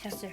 Yes, sir.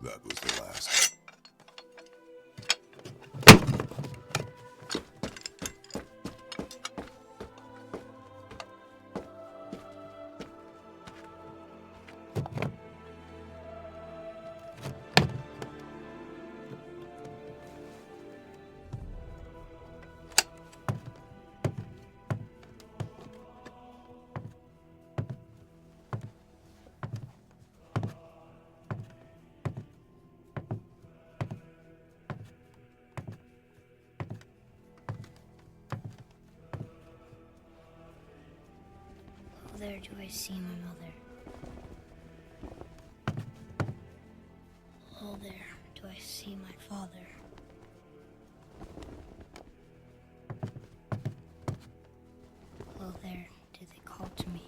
That was the last. Oh, there do I see my mother. Oh, there do I see my father. Oh, there do they call to me.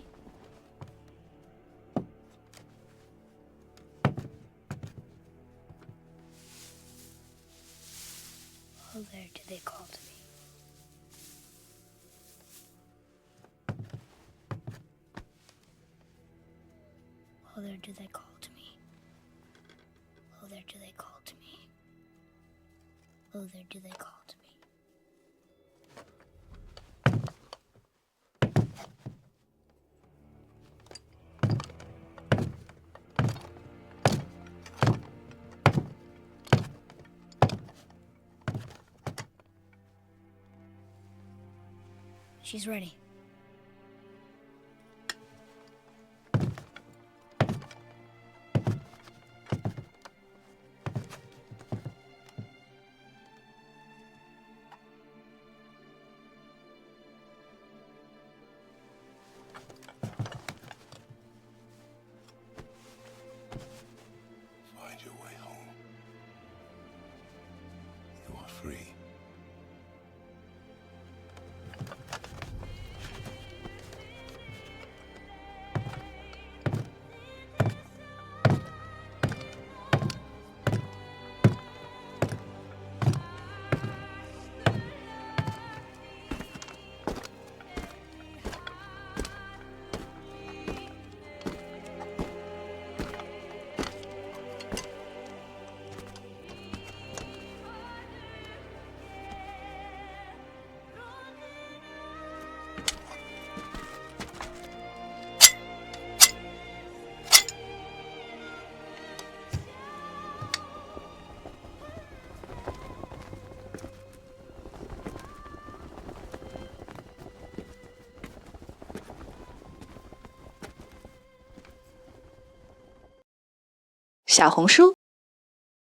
Oh, there do they call to me. Oh, there do they call to me. Oh, there do they call to me. Oh, there do they call to me. She's ready. Find your way home. You are free. Xiaohongshu